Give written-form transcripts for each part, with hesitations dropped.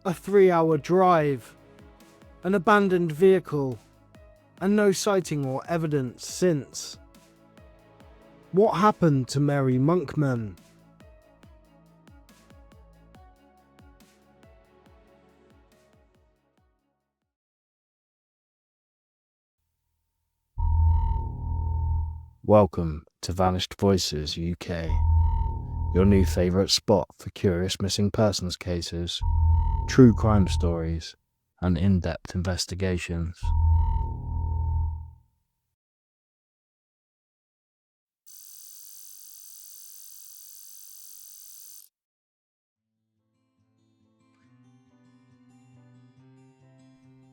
A 3-hour drive, an abandoned vehicle, and no sighting or evidence since. What happened to Mary Monkman? Welcome to Vanished Voices UK, your new favourite spot for curious missing persons cases, true crime stories, and in-depth investigations.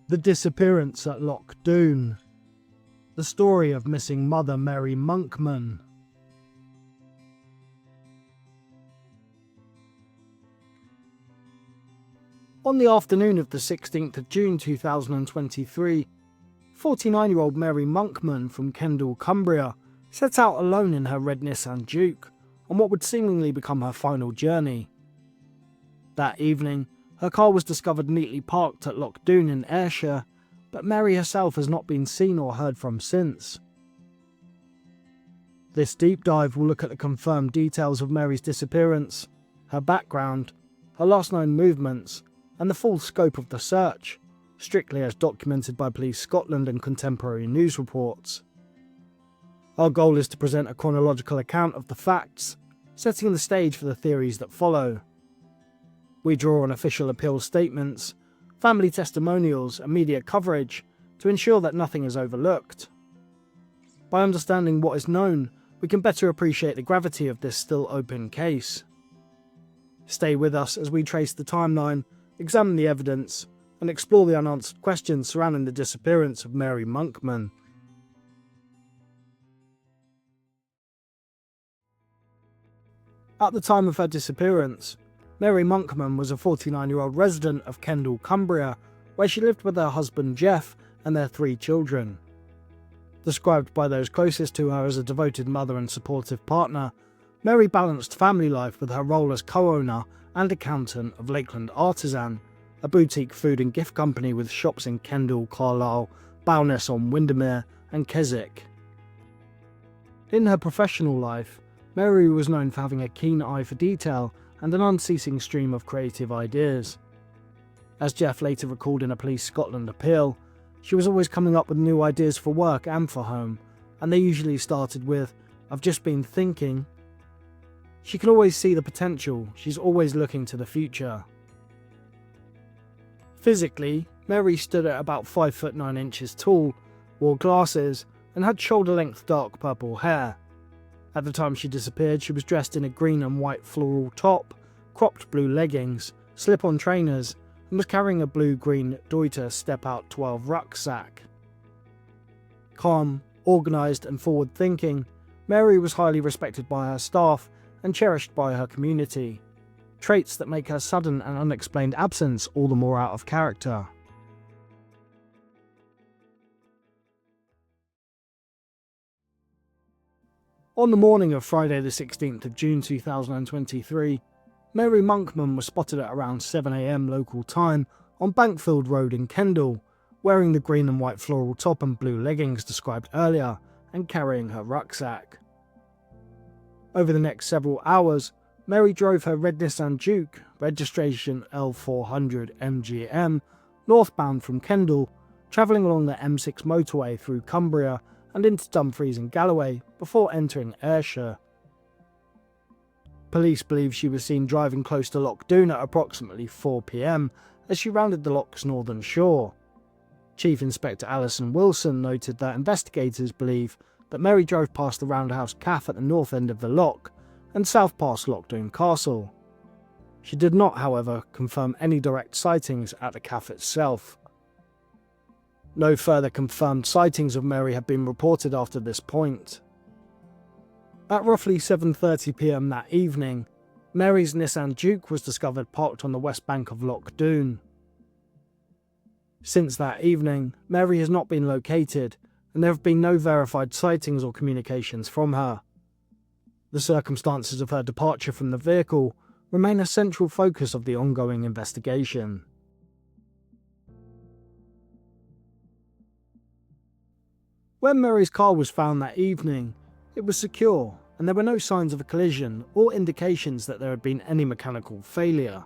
The disappearance at Loch Doon. The story of missing mother Mary Monkman. On the afternoon of the 16th of June 2023, 49-year-old Mary Monkman from Kendal, Cumbria, set out alone in her red Nissan Juke on what would seemingly become her final journey. That evening, her car was discovered neatly parked at Loch Doon in Ayrshire, but Mary herself has not been seen or heard from since. This deep dive will look at the confirmed details of Mary's disappearance, her background, her last known movements, and the full scope of the search, strictly as documented by Police Scotland and contemporary news reports. Our goal is to present a chronological account of the facts, setting the stage for the theories that follow. We draw on official appeal statements, family testimonials and media coverage to ensure that nothing is overlooked. By understanding what is known, we can better appreciate the gravity of this still open case. Stay with us as we trace the timeline, examine the evidence, and explore the unanswered questions surrounding the disappearance of Mary Monkman. At the time of her disappearance, Mary Monkman was a 49-year-old resident of Kendal, Cumbria, where she lived with her husband Jeff and their 3 children. Described by those closest to her as a devoted mother and supportive partner, Mary balanced family life with her role as co-owner and accountant of Lakeland Artisan, a boutique food and gift company with shops in Kendal, Carlisle, Bowness-on-Windermere and Keswick. In her professional life, Mary was known for having a keen eye for detail and an unceasing stream of creative ideas. As Jeff later recalled in a Police Scotland appeal, she was always coming up with new ideas for work and for home, and they usually started with, "I've just been thinking." She can always see the potential, she's always looking to the future. Physically, Mary stood at about 5 foot 9 inches tall, wore glasses, and had shoulder-length dark purple hair. At the time she disappeared, she was dressed in a green and white floral top, cropped blue leggings, slip-on trainers, and was carrying a blue-green Deuter Step-Out 12 rucksack. Calm, organised and forward-thinking, Mary was highly respected by her staff and cherished by her community, traits that make her sudden and unexplained absence all the more out of character. On the morning of Friday the 16th of June 2023, Mary Monkman was spotted at around 7 AM local time on Bankfield Road in Kendal, wearing the green and white floral top and blue leggings described earlier and carrying her rucksack. Over the next several hours, Mary drove her red Nissan Juke, registration L400 MGM, northbound from Kendal, travelling along the M6 motorway through Cumbria and into Dumfries and Galloway before entering Ayrshire. Police believe she was seen driving close to Loch Doon at approximately 4 PM as she rounded the loch's northern shore. Chief Inspector Alison Wilson noted that investigators believe that Mary drove past the Roundhouse Cafe at the north end of the loch and south past Loch Doon Castle. She did not, however, confirm any direct sightings at the cafe itself. No further confirmed sightings of Mary have been reported after this point. At roughly 7:30 PM that evening, Mary's Nissan Juke was discovered parked on the west bank of Loch Doon. Since that evening, Mary has not been located, and there have been no verified sightings or communications from her. The circumstances of her departure from the vehicle remain a central focus of the ongoing investigation. When Mary's car was found that evening, it was secure and there were no signs of a collision or indications that there had been any mechanical failure.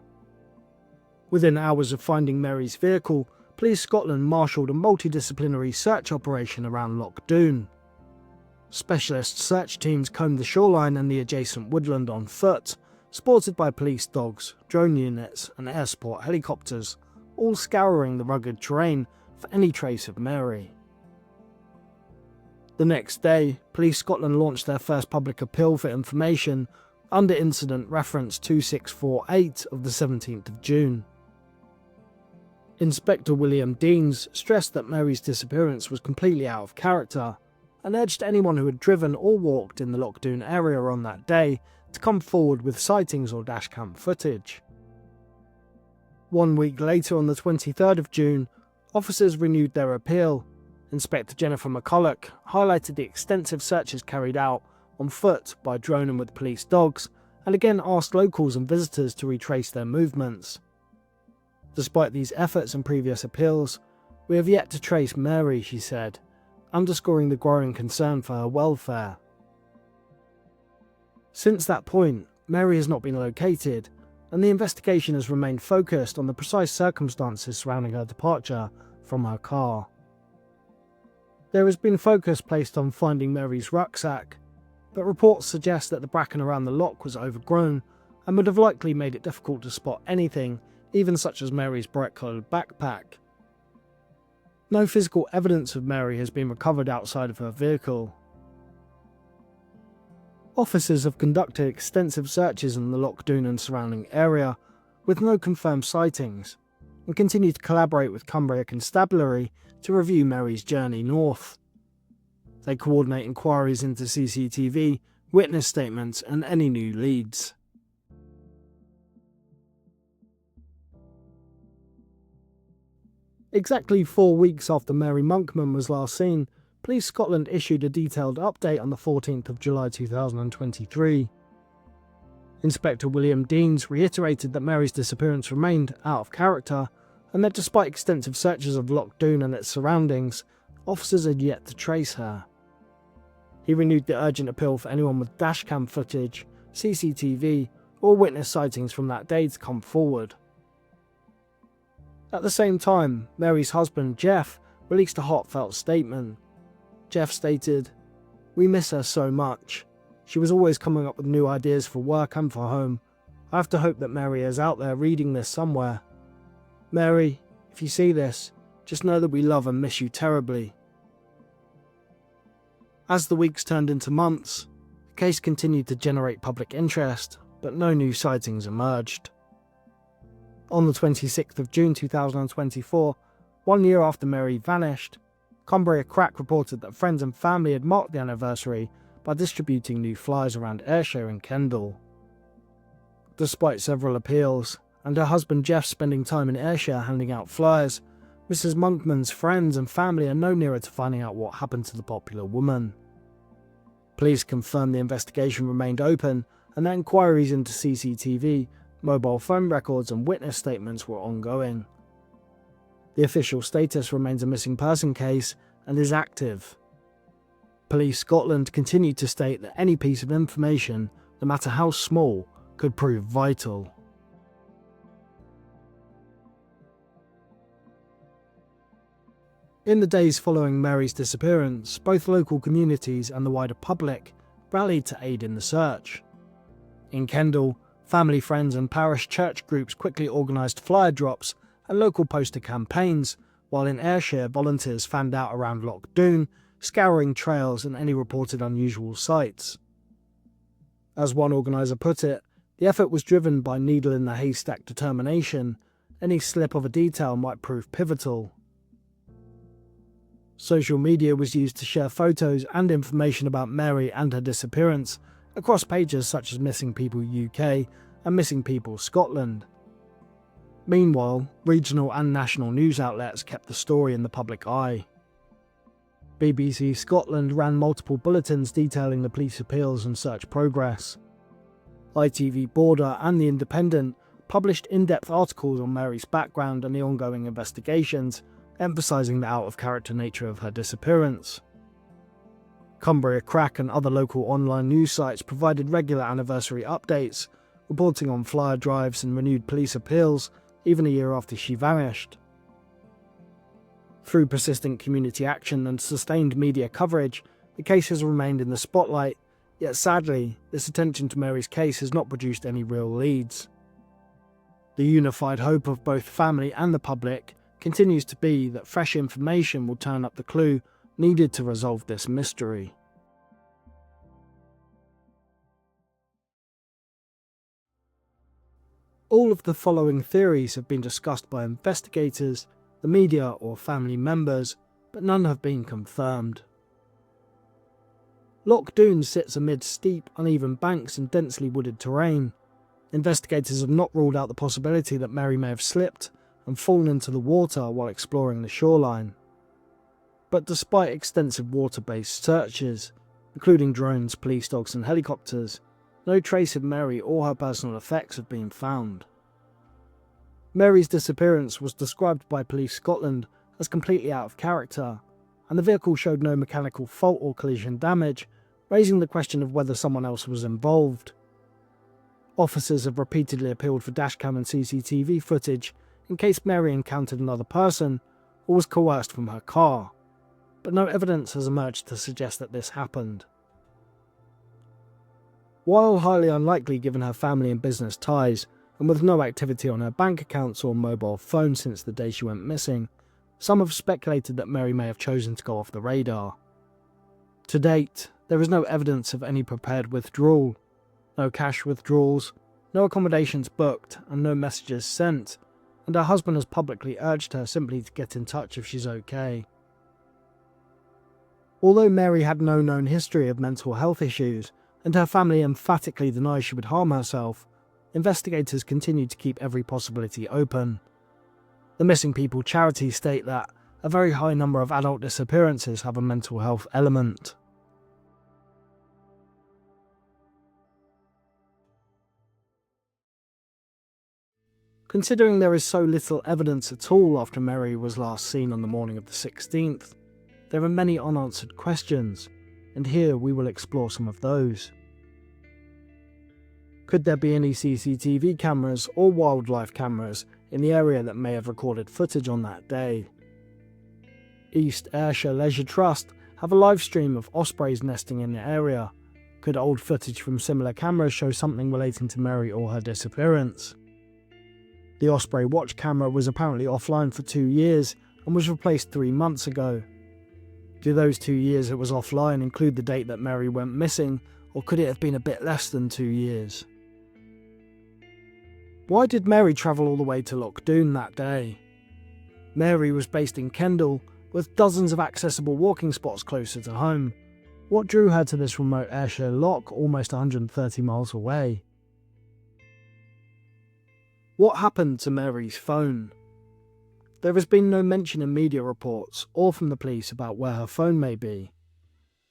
Within hours of finding Mary's vehicle, Police Scotland marshalled a multidisciplinary search operation around Loch Doon. Specialist search teams combed the shoreline and the adjacent woodland on foot, supported by police dogs, drone units and air support helicopters, all scouring the rugged terrain for any trace of Mary. The next day, Police Scotland launched their first public appeal for information under Incident Reference 2648 of the 17th of June. Inspector William Deans stressed that Mary's disappearance was completely out of character and urged anyone who had driven or walked in the Loch Doon area on that day to come forward with sightings or dashcam footage. 1 week later, on the 23rd of June, officers renewed their appeal. Inspector Jennifer McCulloch highlighted the extensive searches carried out on foot by drone and with police dogs, and again asked locals and visitors to retrace their movements. Despite these efforts and previous appeals, we have yet to trace Mary, she said, underscoring the growing concern for her welfare. Since that point, Mary has not been located, and the investigation has remained focused on the precise circumstances surrounding her departure from her car. There has been focus placed on finding Mary's rucksack, but reports suggest that the bracken around the loch was overgrown and would have likely made it difficult to spot anything, even such as Mary's bright-coloured backpack. No physical evidence of Mary has been recovered outside of her vehicle. Officers have conducted extensive searches in the Loch Doon and surrounding area, with no confirmed sightings, and continue to collaborate with Cumbria Constabulary to review Mary's journey north. They coordinate inquiries into CCTV, witness statements, and any new leads. Exactly 4 weeks after Mary Monkman was last seen, Police Scotland issued a detailed update on the 14th of July 2023. Inspector William Deans reiterated that Mary's disappearance remained out of character, and that despite extensive searches of Loch Doon and its surroundings, officers had yet to trace her. He renewed the urgent appeal for anyone with dashcam footage, CCTV, or witness sightings from that day to come forward. At the same time, Mary's husband, Jeff, released a heartfelt statement. Jeff stated, "We miss her so much. She was always coming up with new ideas for work and for home. I have to hope that Mary is out there reading this somewhere. Mary, if you see this, just know that we love and miss you terribly." As the weeks turned into months, the case continued to generate public interest, but no new sightings emerged. On the 26th of June 2024, 1 year after Mary vanished, Cumbria Crack reported that friends and family had marked the anniversary by distributing new flyers around Ayrshire and Kendal. Despite several appeals, and her husband Jeff spending time in Ayrshire handing out flyers, Mrs. Monkman's friends and family are no nearer to finding out what happened to the popular woman. Police confirmed the investigation remained open and that inquiries into CCTV, mobile phone records and witness statements were ongoing. The official status remains a missing person case and is active. Police Scotland continue to state that any piece of information, no matter how small, could prove vital. In the days following Mary's disappearance, both local communities and the wider public rallied to aid in the search. In Kendal, family, friends and parish church groups quickly organised flyer drops and local poster campaigns, while in Ayrshire volunteers fanned out around Loch Doon, scouring trails and any reported unusual sights. As one organiser put it, the effort was driven by needle-in-the-haystack determination. Any slip of a detail might prove pivotal. Social media was used to share photos and information about Mary and her disappearance across pages such as Missing People UK and Missing People Scotland. Meanwhile, regional and national news outlets kept the story in the public eye. BBC Scotland ran multiple bulletins detailing the police appeals and search progress. ITV Border and The Independent published in-depth articles on Mary's background and the ongoing investigations, emphasising the out-of-character nature of her disappearance. Cumbria Crack and other local online news sites provided regular anniversary updates, reporting on flyer drives and renewed police appeals even a year after she vanished. Through persistent community action and sustained media coverage, the case has remained in the spotlight, yet sadly, this attention to Mary's case has not produced any real leads. The unified hope of both family and the public continues to be that fresh information will turn up the clue needed to resolve this mystery. All of the following theories have been discussed by investigators, the media or family members, but none have been confirmed. Loch Doon sits amid steep, uneven banks and densely wooded terrain. Investigators have not ruled out the possibility that Mary may have slipped and fallen into the water while exploring the shoreline. But despite extensive water-based searches, including drones, police dogs and helicopters, no trace of Mary or her personal effects have been found. Mary's disappearance was described by Police Scotland as completely out of character, and the vehicle showed no mechanical fault or collision damage, raising the question of whether someone else was involved. Officers have repeatedly appealed for dashcam and CCTV footage in case Mary encountered another person or was coerced from her car, but no evidence has emerged to suggest that this happened. While highly unlikely given her family and business ties, and with no activity on her bank accounts or mobile phone since the day she went missing, some have speculated that Mary may have chosen to go off the radar. To date, there is no evidence of any prepared withdrawal, no cash withdrawals, no accommodations booked, and no messages sent, and her husband has publicly urged her simply to get in touch if she's okay. Although Mary had no known history of mental health issues, and her family emphatically denies she would harm herself, investigators continue to keep every possibility open. The Missing People charities state that a very high number of adult disappearances have a mental health element. Considering there is so little evidence at all after Mary was last seen on the morning of the 16th, there are many unanswered questions, and here we will explore some of those. Could there be any CCTV cameras or wildlife cameras in the area that may have recorded footage on that day? East Ayrshire Leisure Trust have a live stream of ospreys nesting in the area. Could old footage from similar cameras show something relating to Mary or her disappearance? The Osprey watch camera was apparently offline for 2 years and was replaced 3 months ago. Do those 2 years it was offline include the date that Mary went missing, or could it have been a bit less than 2 years? Why did Mary travel all the way to Loch Doon that day? Mary was based in Kendal, with dozens of accessible walking spots closer to home. What drew her to this remote Ayrshire loch almost 130 miles away? What happened to Mary's phone? There has been no mention in media reports or from the police about where her phone may be.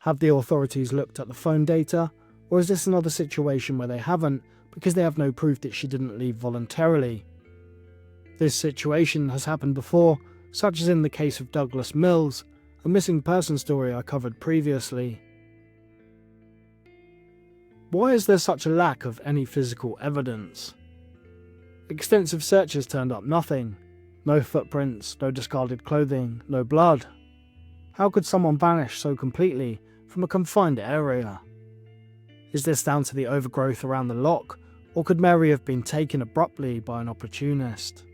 Have the authorities looked at the phone data, or is this another situation where they haven't because they have no proof that she didn't leave voluntarily? This situation has happened before, such as in the case of Douglas Mills, a missing person story I covered previously. Why is there such a lack of any physical evidence? Extensive searches turned up nothing. No footprints, no discarded clothing, no blood. How could someone vanish so completely from a confined area? Is this down to the overgrowth around the loch, or could Mary have been taken abruptly by an opportunist?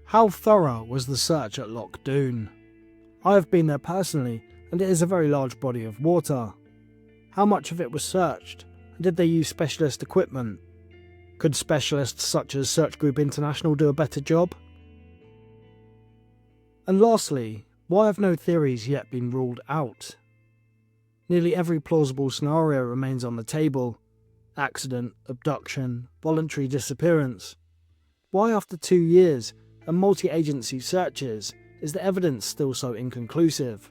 How thorough was the search at Loch Doon? I have been there personally, and it is a very large body of water. How much of it was searched, and did they use specialist equipment? Could specialists such as Search Group International do a better job? And lastly, why have no theories yet been ruled out? Nearly every plausible scenario remains on the table. Accident, abduction, voluntary disappearance. Why after 2 years and multi-agency searches is the evidence still so inconclusive?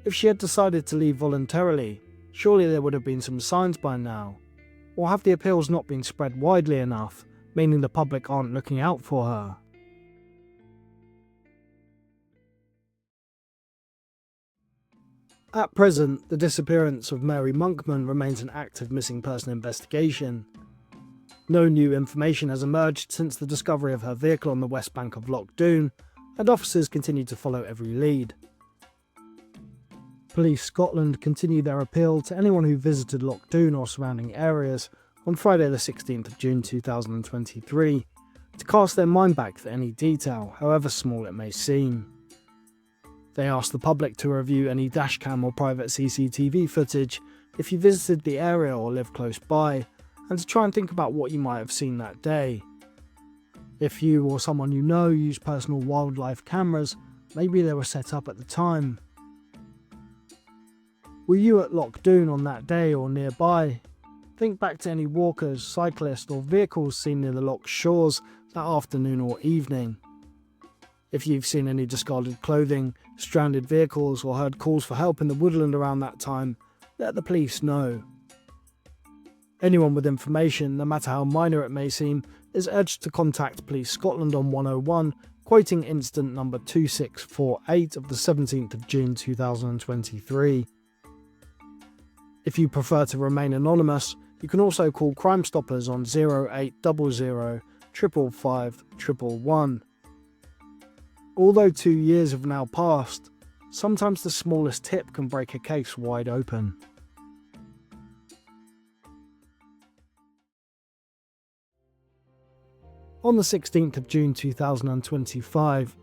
If she had decided to leave voluntarily, surely there would have been some signs by now. Or have the appeals not been spread widely enough, meaning the public aren't looking out for her? At present, the disappearance of Mary Monkman remains an active missing person investigation. No new information has emerged since the discovery of her vehicle on the west bank of Loch Doon, and officers continue to follow every lead. Police Scotland continue their appeal to anyone who visited Loch Doon or surrounding areas on Friday the 16th of June 2023 to cast their mind back to any detail, however small it may seem. They ask the public to review any dashcam or private CCTV footage if you visited the area or live close by, and to try and think about what you might have seen that day. If you or someone you know use personal wildlife cameras, maybe they were set up at the time. Were you at Loch Doon on that day or nearby? Think back to any walkers, cyclists or vehicles seen near the loch shores that afternoon or evening. If you've seen any discarded clothing, stranded vehicles or heard calls for help in the woodland around that time, let the police know. Anyone with information, no matter how minor it may seem, is urged to contact Police Scotland on 101, quoting incident number 2648 of the 17th of June 2023. If you prefer to remain anonymous, you can also call Crime Stoppers on 0800 555 111. Although 2 years have now passed, sometimes the smallest tip can break a case wide open. On the 16th of June 2025,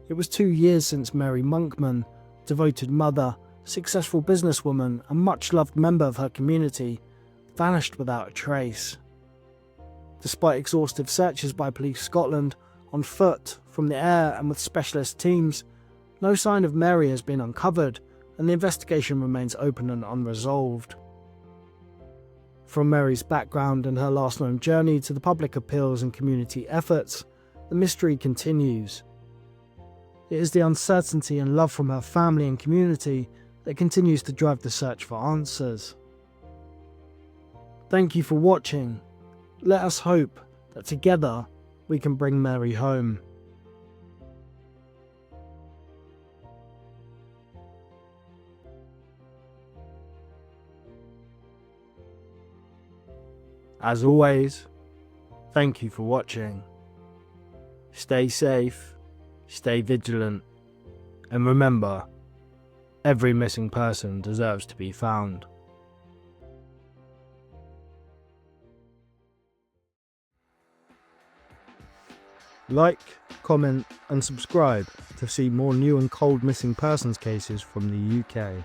it was 2 years since Mary Monkman, devoted mother, successful businesswoman and much-loved member of her community, vanished without a trace. Despite exhaustive searches by Police Scotland, on foot, from the air and with specialist teams, no sign of Mary has been uncovered and the investigation remains open and unresolved. From Mary's background and her last known journey to the public appeals and community efforts, the mystery continues. It is the uncertainty and love from her family and community that continues to drive the search for answers. Thank you for watching. Let us hope that together we can bring Mary home. As always, thank you for watching. Stay safe, stay vigilant, and remember, every missing person deserves to be found. Like, comment and subscribe to see more new and cold missing persons cases from the UK.